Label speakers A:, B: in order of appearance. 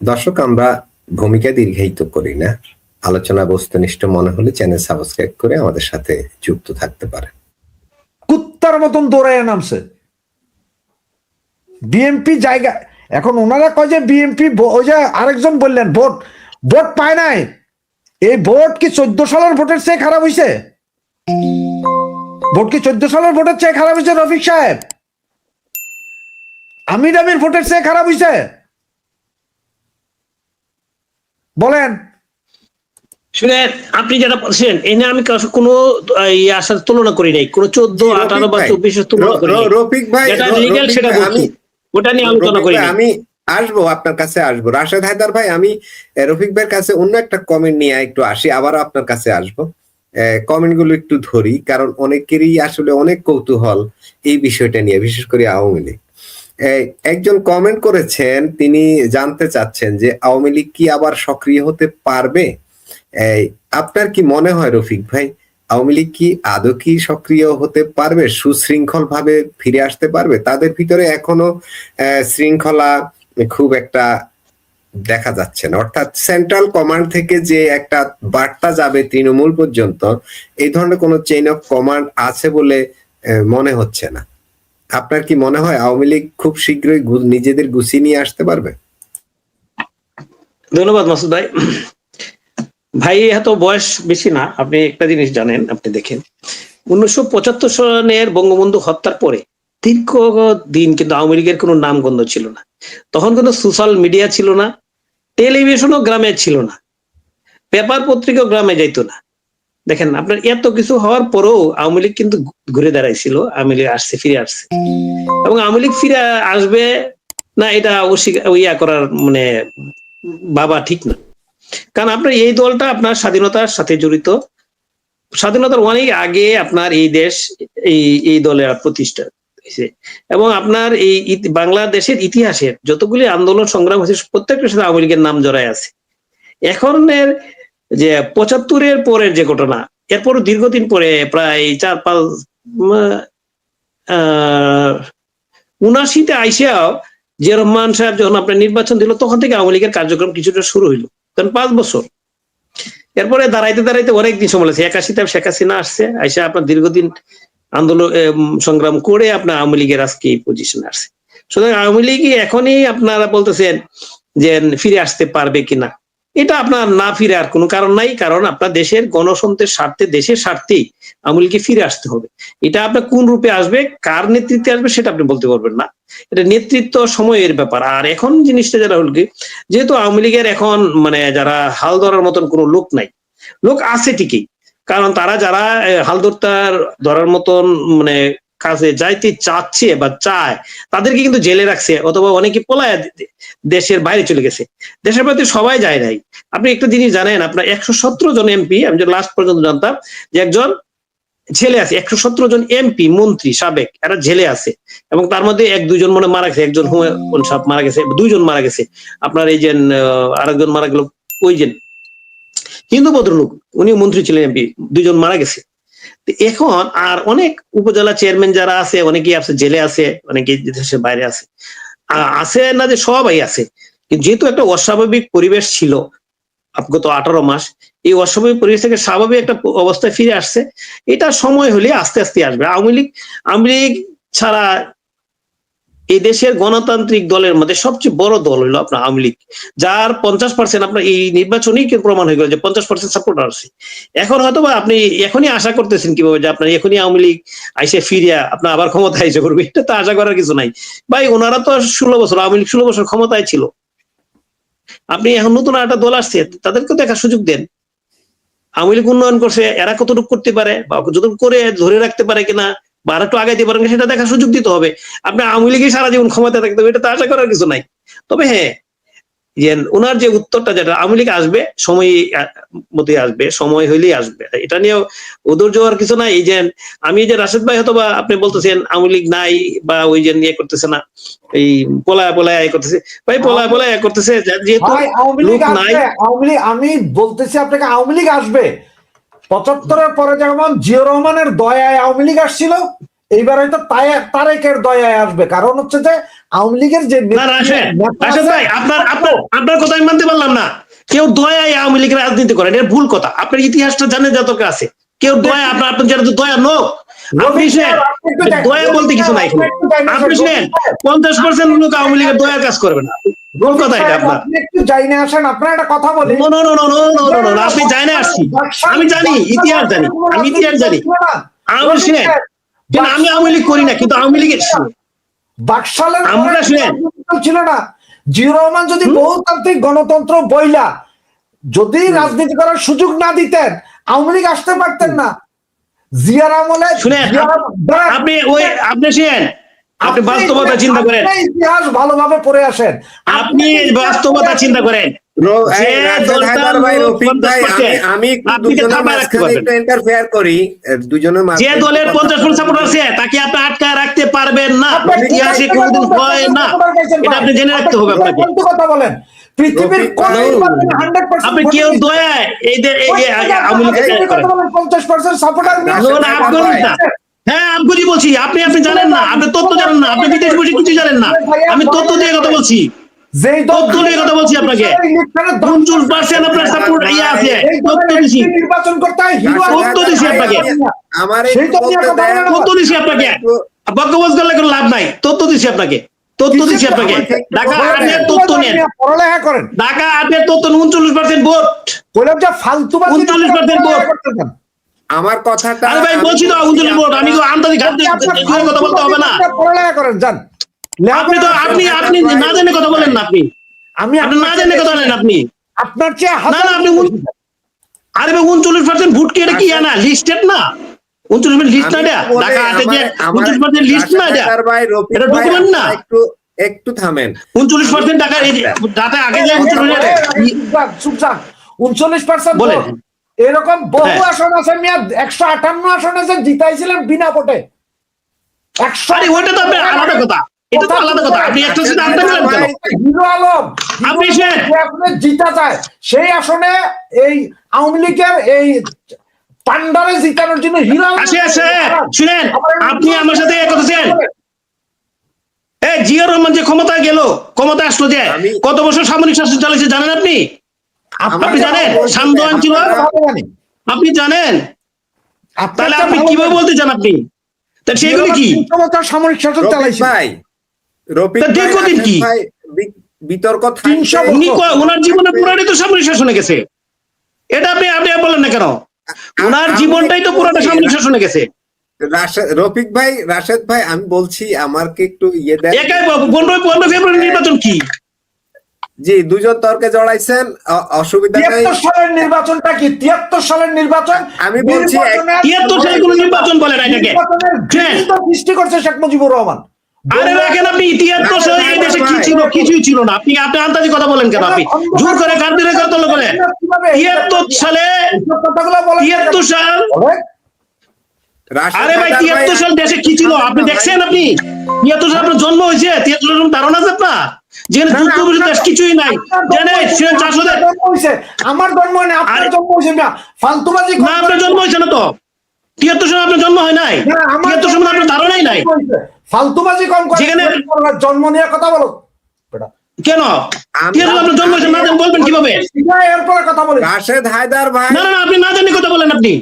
A: দর্শক, আমরা ভূমিকা দীর্ঘায়িত করি না। আলোচনা বস্তুনিষ্ঠ মনে হলে চ্যানেল সাবস্ক্রাইব করে আমাদের সাথে যুক্ত থাকতে পারেন।
B: কুত্তার মতন দৌড়ায় নামছে বিএনপি জায়গা। এখন ওনারা কয় যে বিএনপি, ওই যে আরেকজন বললেন ভোট পায় নাই। এই ভোট কি 14 সালের ভোটের চেয়ে খারাপ হয়েছে? ভোট কি 14 সালের ভোটের চেয়ে খারাপ হয়েছে রফিক সাহেব? আমির ভোটের চেয়ে খারাপ হয়েছে? বলেন।
C: শুনেন, আপনি যেটা বলছেন এই নিয়ে আমি কোনো আসার তুলনা করি নাই, কোনো 14, 18 বা 24 তুলনা করি নাই।
A: রফিক ভাই,
C: যেটা লিগ্যাল সেটা বলছি, ওটা নিয়ে আলোচনা করি।
A: আমি আসবো, আপনার কাছে আসবো। রাশেদ হায়দার ভাই, আমি রফিক ভাইয়ের কাছে অন্য একটা কমেন্ট নিয়ে একটু আসি, আবারও আপনার কাছে আসবো। কমেন্ট গুলো একটু ধরি, কারণ অনেকেরই আসলে অনেক কৌতূহল এই বিষয়টা নিয়ে, বিশেষ করে আওয়ামী লীগ। একজন কমেন্ট করেছেন, তিনি জানতে চাচ্ছেন যে আওয়ামী লীগ কি আবার সক্রিয় হতে পারবে? আপনার কি মনে হয় রফিক ভাই, আওয়ামী লীগ কি আদৌ কি সক্রিয় হতে পারবে, সুশৃঙ্খল ভাবে ফিরে আসতে পারবে? তাদের ভিতরে এখনো শৃঙ্খলা খুব একটা দেখা যাচ্ছে না, অর্থাৎ সেন্ট্রাল কমান্ড থেকে যে একটা বার্তা যাবে তৃণমূল পর্যন্ত, এই ধরনের কোন চেইন অফ কমান্ড আছে বলে মনে হচ্ছে না। আপনার কি মনে হয় আওয়ামী লীগ খুব শীঘ্রই নিজেদের গুছিয়ে নিয়ে আসতে পারবে?
C: ধন্যবাদ মাসুদ ভাই। ভাই এত বয়স বেশি না, আপনি একটা জিনিস জানেন, আপনি দেখেন 1975 সনের বঙ্গবন্ধু হত্যার পরে দীর্ঘ দিন কিন্তু আওয়ামী লীগের কোনো নামগন্ধ ছিল না। তখন কোনো সোশ্যাল মিডিয়া ছিল না, টেলিভিশনও গ্রামে ছিল না, পেপার পত্রিকাও গ্রামে যাইতো না। দেখেন, আপনার এত কিছু হওয়ার পরেও আওয়ামী লীগ কিন্তু ঘুরে দাঁড়াইছিল, আওয়ামী লীগ আসছে, ফিরে আসছে। এবং আওয়ামী লীগ ফিরে আসবে না এটা ইয়া করার মানে বাবা ঠিক না। কারণ আপনার এই দলটা আপনার স্বাধীনতার সাথে জড়িত, স্বাধীনতার অনেক আগে আপনার এই দেশ এই দলের প্রতিষ্ঠা হয়েছে। এবং আপনার এই বাংলাদেশের ইতিহাসের যতগুলি আন্দোলন সংগ্রাম হয়েছে প্রত্যেকটার সাথে আওয়ামী লীগের নাম জড়ায় আছে। এখনের যে 75-এর পরের যে ঘটনা, এরপরও দীর্ঘদিন পরে প্রায় 4-5 79-তে আইসাও জিয়া রহমান সাহেব যখন আপনার নির্বাচন দিল, তখন থেকে আওয়ামী লীগের কার্যক্রম কিছুটা শুরু হইলো, কারণ 5 বছর। এরপরে দাঁড়াইতে দাঁড়াইতে অনেকদিন সময় লাগছে। 81-তে শেখ হাসিনা আসছে, আইসা আপনার দীর্ঘদিন আন্দোলন সংগ্রাম করে আপনার আওয়ামী লীগের আজকে এই পজিশনে আসছে। সুতরাং আওয়ামী লীগ এখনই আপনারা বলতেছেন যে ফিরে আসতে পারবে কিনা, এটা আপনার না ফিরে আর কোনো কারণ নাই। কারণ আপনার দেশের গণতন্ত্রের স্বার্থে, দেশের স্বার্থেই আওয়ামী লীগকে ফিরে আসতে হবে। এটা আপনার কোন রূপে আসবে, কার নেতৃত্বে আসবে, সেটা আপনি বলতে পারবেন না। এটা নেতৃত্ব সময়ের ব্যাপার। আর এখন জিনিসটা যারা হল কি, যেহেতু আওয়ামী লীগের এখন মানে যারা হাল ধরার মতন কোনো লোক নাই, লোক আছে ঠিকই, কারণ তারা যারা হাল ধরার মতন মানে কাজে যাইতে চাচ্ছে বা চায়, তাদেরকে কিন্তু জেলে রাখছে, অথবা অনেকে পলায় দেশের বাইরে চলে গেছে। দেশের প্রতি সবাই যায় নাই। আপনি একটা জিনিস জানেন, আপনার 117 জন এমপি, আমি যে লাস্ট পর্যন্ত জানতাম যে একজন ছেলে আছে, 117 জন এমপি মন্ত্রী সাবেক এরা জেলে আছে। এবং তার মধ্যে 1-2 জন মনে মারা গেছে, একজন হুমায়ুন সাহেব মারা গেছে, 2 জন মারা গেছে। আপনার এই যে আরেকজন মারা গেল, ওই যে হিন্দু ভদ্রলোক, উনি মন্ত্রী ছিলেন, এমপি, 2 জন মারা গেছে। এখন আর অনেক উপজেলা চেয়ারম্যান যারা আছে, অনেকেই আছে জেলে আছে, অনেকেই দেশের বাইরে আছে। আছে না যে সবাই আছে, কিন্তু যেহেতু একটা অস্বাভাবিক পরিবেশ ছিল গত 18 মাস, এই অস্বাভাবিক পরিবেশ থেকে স্বাভাবিক একটা অবস্থায় ফিরে আসছে। এটা সময় হলে আস্তে আস্তে আসবে। আওয়ামী লীগ ছাড়া এই দেশের গণতান্ত্রিক দলের মধ্যে সবচেয়ে বড় দল হলো আপনার আওয়ামী লীগ, যার 50% আপনার এই নির্বাচনেই প্রমাণ হয়ে গেল যে 50% সাপোর্টার আছে। এখন হয়তো বা আপনি এখনই আশা করতেছেন কিভাবে যে আপনার এখনই আওয়ামী লীগ আইসে ফিরিয়া আপনার আবার ক্ষমতায় এসে করবে, এটা তো আশা করার কিছু নাই ভাই। ওনারা তো 16 বছর, আওয়ামী লীগ 16 বছর ক্ষমতায় ছিল। আপনি এখন নতুন একটা দল আসছে, তাদেরকে দেখার সুযোগ দেন। আওয়ামী লীগ উন্নয়ন করছে, এরা কতটুকু করতে পারে বা যতটুকু করে ধরে রাখতে পারে কিনা, বা আর একটু আগাইতে পারেন, সেটা দেখার সুযোগ দিতে হবে। আপনি আওয়ামী লীগই সারা জীবন ক্ষমতা থাকতে হবে, এটা তো আশা করার কিছু নাই। তবে হ্যাঁ, যে ওনার যে উত্তরটা, যেটা আওয়ামী লীগ আসবে, সময় মতোই আসবে, সময় হইলেই আসবে, এটা নিয়েও ওদের যাওয়ার কিছু নাই। এই যে আমি যে রাশেদ ভাই হয়তো বা আপনি বলতেছেন আওয়ামী লীগ নাই বা ওই যে নিয়ে করতেছে না, এই পলায় করতেছে, ভাই পলায় করতেছে, যেহেতু লোক নাই।
B: আওয়ামী লীগ, আমি বলতেছি আপনাকে, আওয়ামী লীগ আসবে। 75-এর পরে যেমন জিয়া রহমানের দয়ায় আওয়ামী লীগ আসছিল, এইবার হয়তো তারেকের দয়ায় আসবে, কারণ হচ্ছে যে আওয়ামী লীগের যে
C: না রাশেদ ভাই, আপনার কথা আমি মানতে পারলাম না। কেউ দয়ায় আওয়ামী লীগের রাজনীতি করেন, এটা ভুল কথা। আপনার ইতিহাসটা জানেন যতটুকু আছে, কেউ দয়া আপনার যারা দয়া নোক, আপনি শুনেন দয়া বলতে কিছু নাই এখানে। আপনি শুনেন 50% লোক আওয়ামী লীগের দয়ার কাজ করবে না, ভুল কথা এটা আপনার।
B: আপনি একটু যাই না আসেন, আপনার একটা কথা বলি।
C: নো, আপনি যাই না আসছি, আমি জানি ইতিহাস জানি, আমি ইতিহাস জানি। আমি শুনেন, আমি আওয়ামী লীগ করি না, কিন্তু আওয়ামী লীগের
B: বাকশালের
C: আমরা শুনেন
B: ছিল না, জিয়াউর রহমান যদি বহুতান্ত্রিক গণতন্ত্র বইলা যদি রাজনীতি করার সুযোগ না দিতেন, আওয়ামী লীগ আসতে পারতেন না। জিয়ার আমলে
C: শুনেন, আপনি শুনেন, আপনি বাস্তবতা চিন্তা করেন,
B: ইতিহাস ভালোভাবে পড়ে আসেন,
C: আপনি বাস্তবতা চিন্তা করেন। যে দলের 50% সাপোর্ট আছে তাকে আপনি আটকায় রাখতে পারবেন না, ইতিহাসে কোনোদিন হয় না, এটা আপনি জেনে রাখতে হবে আপনাকে।
B: কথা বলেন, পৃথিবীর কোন নির্বাচনে 100%
C: আপনি কেউ দয়ায় এই আওয়ামী লীগের
B: 50% সাপোর্টার
C: হ্যাঁ আমি বলছি, আপনি জানেন না, আপনি তথ্য জানেন না, আপনি বিদেশ বসে কিছু জানেন না, আমি তথ্য দিয়ে কথা বলছি, তথ্য দিয়ে কথা বলছি আপনাকে। 49% আপনার সাপোর্ট আছে, তথ্য দিছি,
B: নির্বাচন করতে হয়,
C: তথ্য দিছি আপনাকে, তথ্য দিছি আপনাকে, বকবক করলে কোনো লাভ নাই, তথ্য দিছি আপনাকে, তথ্য দিছি আপনাকে। ঢাকা 8-এর তথ্য নেন,
B: পড়ালেখা করেন,
C: ঢাকা 8-এর তথ্য 39% ভোট,
B: বললাম যে ফালতুবাজি
C: 39% ভোট।
A: আমার কথাটা
C: আরে ভাই বলছি তো 39 ভোট, আমি তো আন্তরিক কথা বলতে হবে না।
B: পড়ালেখা করেন যান,
C: আপনি না জেনে কথা বলেন না, আপনি না জেনে কথা বলেন আপনি।
B: আপনার চেয়ে
C: না আপনি আরে ভাই 39% ভোট কি, এটা কি না লিস্টেড না? 39% লিস্ট না, ঢাকা 8-এ যে 39% লিস্ট না, এটা ডকুমেন্ট না।
A: একটু থামেন,
C: 39% ঢাকার এই ডাটা আগে যে
B: 39%
C: বলেন,
B: এরকম বহু আসন আছে মিয়া, 158 আসন আছে জিতাইছিলেন বিনা ভোটে। 100
C: আরে ওটা তো আপনার আলাদা কথা, এটা তো আলাদা কথা। আপনি একটা সাথে আনতে গেলেন কেন?
B: হিরো আলম
C: আপনি
B: জিতা যায় সেই আসনে, এই আওয়ামী লীগের এই পান্ডারে জিতানোর জন্য হিরো আলম
C: শুনেন, আপনি আমার সাথে কথা ছিলেন। এই জিয়াউর রহমান যে ক্ষমতায় গেল, ক্ষমতা আসলো যে কত বছর সামরিক শাসন চালিয়েছে জানেন আপনি? আপনি জানেন সামদান ছিল, আপনি জানেন, তাহলে আপনি কিভাবে বলতে চান আপনি? তা সেগুলি কি
B: সামরিক শাসন চালাইছে
A: ভাই?
C: দীর্ঘদিন কি
A: বিতর্ক,
C: ওনার জীবনে পুরাটাই তো সামরিক শাসনে গেছে, এটা আপনি বলেন না কেন? ওনার জীবনটাই তো পুরাটা সামরিক শাসনে গেছে।
A: রফিক ভাই, রাশেদ ভাই, আমি বলছি আমাকে একটু ইয়ে দেন।
C: 15 ফেব্রুয়ারি নির্বাচন কি?
A: জি, দুজন তর্কে জড়াইছেন, অসুবিধা নাই।
B: 73 সালের নির্বাচনটা কি? 73 সালের নির্বাচন
A: আমি বলছি
C: 73 সালে কোন নির্বাচন বলে না এটাকে,
B: সৃষ্টি করছে শেখ মুজিবুর রহমান।
C: আরে রাখেন আপনি, 73 সালে এই দেশে কি ছিল? কিছুই ছিল না। আপনি আন্দাজি কথা বলেন কেন? আপনি জোর করে কাঁদতে কথা বলেন। 73 সালে 73 সাল, আরে ভাই 73 সাল দেশে কি ছিল আপনি দেখছেন? আপনি 73 সাল আপনার জন্ম হয়েছে, 73 সাল ধারণা আছে আপনার? যেখানে যুদ্ধ দেশ কিছুই নাই,
B: আমার জন্ম হয় না, আপনার জন্ম হয়েছে না, ফালতুবাজি
C: না, আপনার জন্ম হয়েছে না তো। 73 সালে আপনার জন্ম হয় নাই, 73 সালে আপনার ধারণাই নাই।
B: ফালতুবাজি কম করে,
C: যেখানে
B: জন্ম নিয়ে কথা বলো
C: কেন? 73 সালে আপনার জন্ম হয়েছে না, বলবেন কিভাবে?
B: এরপরে কথা বলি।
A: রাশেদ হায়দার ভাই,
C: না আপনি না জানি কথা বলেন আপনি।